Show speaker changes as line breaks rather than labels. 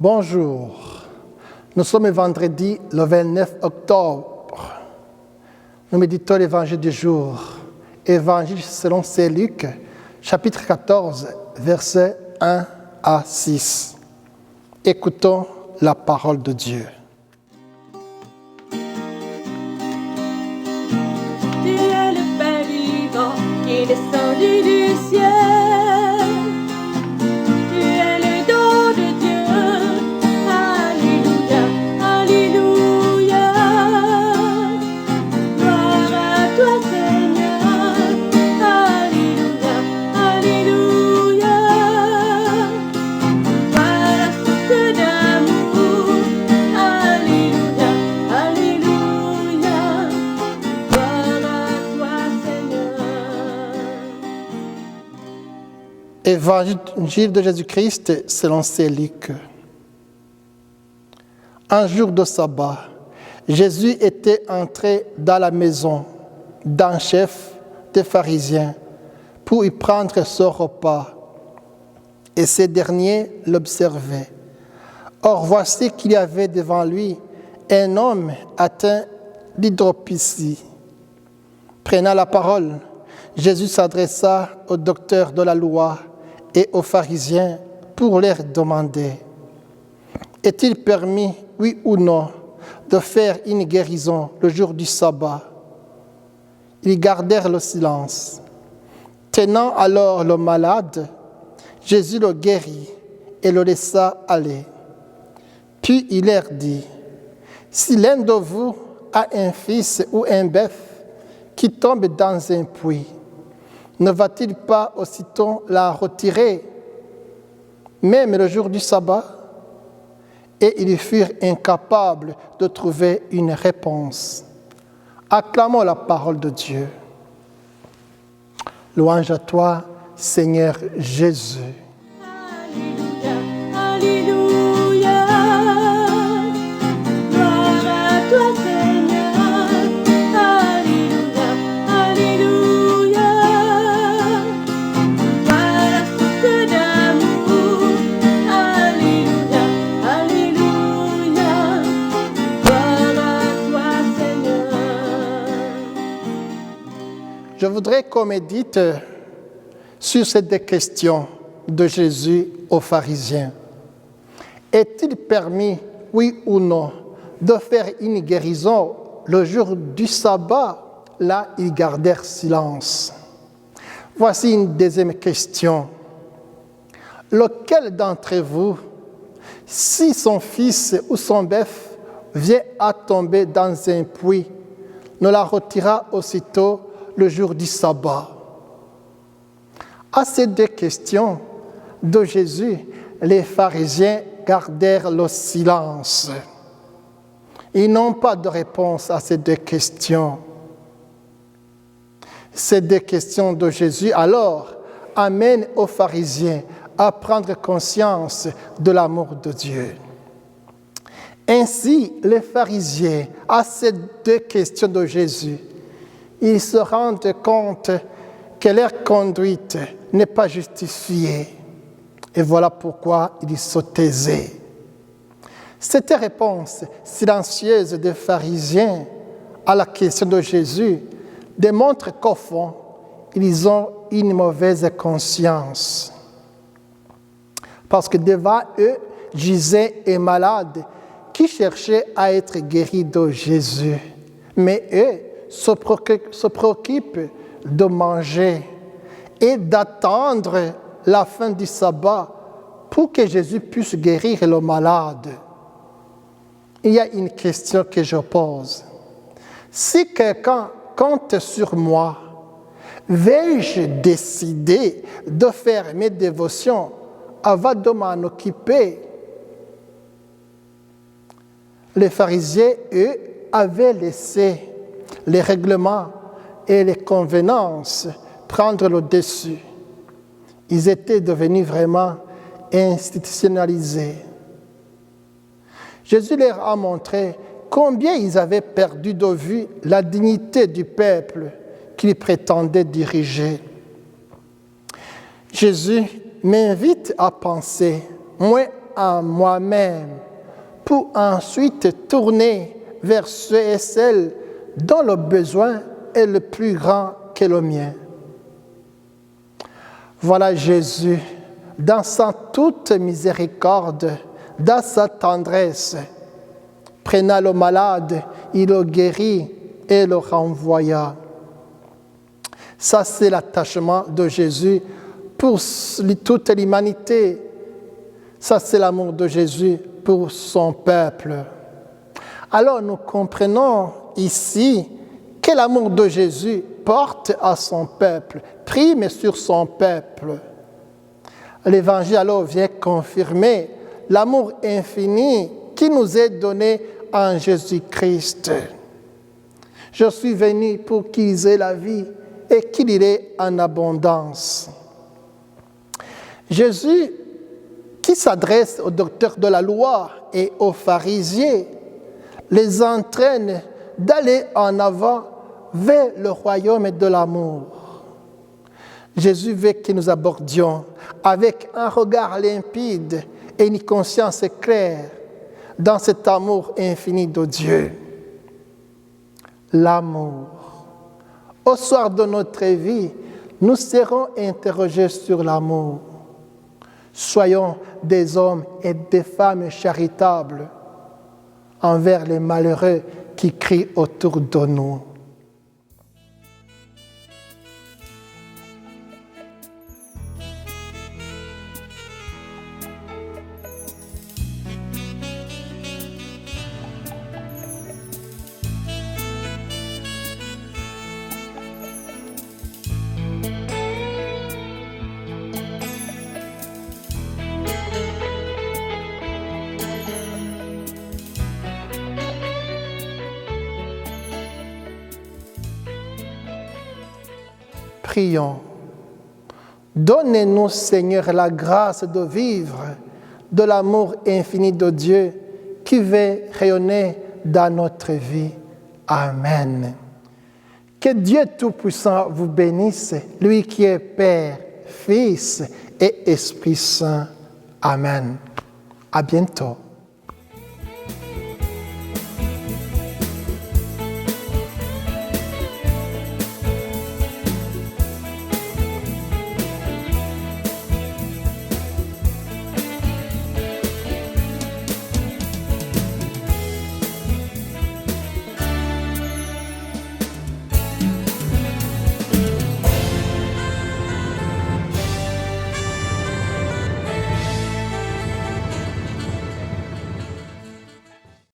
Bonjour, nous sommes vendredi le 29 octobre. Nous méditons l'évangile du jour, évangile selon saint Luc, chapitre 14, versets 1 à 6. Écoutons la parole de Dieu.
Tu es le pain vivant qui est descendu du ciel. Tu es le don de Dieu. Alléluia, alléluia. Gloire à toi Seigneur. Alléluia, alléluia. Par la source d'amour. Alléluia, alléluia. Gloire à toi Seigneur.
Évangile de Jésus-Christ selon saint Luc. Un jour de sabbat, Jésus était entré dans la maison d'un chef des pharisiens pour y prendre son repas, et ces derniers l'observaient. Or voici qu'il y avait devant lui un homme atteint d'hydropésie. Prenant la parole, Jésus s'adressa aux docteurs de la loi et aux pharisiens pour leur demander: est-il permis, oui ou non, de faire une guérison le jour du sabbat? Ils gardèrent le silence. Tenant alors le malade, Jésus le guérit et le laissa aller. Puis il leur dit: si l'un de vous a un fils ou un bœuf qui tombe dans un puits, ne va-t-il pas aussitôt la retirer, même le jour du sabbat? Et ils furent incapables de trouver une réponse. Acclamons la parole de Dieu. Louange à toi, Seigneur Jésus.
Alléluia, alléluia. Gloire à toi Seigneur. Alléluia, alléluia. Par la source d'amour. Alléluia, alléluia. Gloire à toi Seigneur.
Je voudrais qu'on médite sur ces deux questions de Jésus aux pharisiens. Est-il permis, oui ou non, de faire une guérison le jour du sabbat? Là, ils gardèrent silence. Voici une deuxième question. Lequel d'entre vous, si son fils ou son bœuf vient à tomber dans un puits, ne la retirera aussitôt le jour du sabbat? À ces deux questions de Jésus, les pharisiens gardèrent le silence. Ils n'ont pas de réponse à ces deux questions. Ces deux questions de Jésus, alors, amènent aux pharisiens à prendre conscience de l'amour de Dieu. Ainsi, les pharisiens, à ces deux questions de Jésus, ils se rendent compte que leur conduite n'est pas justifiée. Et voilà pourquoi ils se taisaient. Cette réponse silencieuse des pharisiens à la question de Jésus démontre qu'au fond, ils ont une mauvaise conscience. Parce que devant eux gisait un malade qui cherchait à être guéri de Jésus. Mais eux se préoccupent de manger et d'attendre la fin du sabbat pour que Jésus puisse guérir le malade. Il y a une question que je pose. Si quelqu'un compte sur moi, vais-je décider de faire mes dévotions avant de m'en occuper? Les pharisiens, eux, avaient laissé les règlements et les convenances prendre le dessus. Ils étaient devenus vraiment institutionnalisés. Jésus leur a montré combien ils avaient perdu de vue la dignité du peuple qu'ils prétendaient diriger. Jésus m'invite à penser moins en moi-même pour ensuite tourner vers ceux et celles dont le besoin est le plus grand que le mien. Voilà Jésus, dans sa toute miséricorde, dans sa tendresse, prenant le malade, il le guérit et le renvoya. Ça, c'est l'attachement de Jésus pour toute l'humanité. Ça, c'est l'amour de Jésus pour son peuple. Alors, nous comprenons ici que l'amour de Jésus porte à son peuple, prime sur son peuple. L'Évangile alors vient confirmer l'amour infini qui nous est donné en Jésus-Christ. Je suis venu pour qu'ils aient la vie et qu'il y ait en abondance. Jésus, qui s'adresse aux docteurs de la loi et aux pharisiens, les entraîne d'aller en avant vers le royaume de l'amour. Jésus veut que nous abordions avec un regard limpide et une conscience claire dans cet amour infini de Dieu. L'amour. Au soir de notre vie, nous serons interrogés sur l'amour. Soyons des hommes et des femmes charitables envers les malheureux qui crient autour de nous. Prions. Donnez-nous, Seigneur, la grâce de vivre de l'amour infini de Dieu qui veut rayonner dans notre vie. Amen. Que Dieu Tout-Puissant vous bénisse, lui qui est Père, Fils et Esprit Saint. Amen. À bientôt.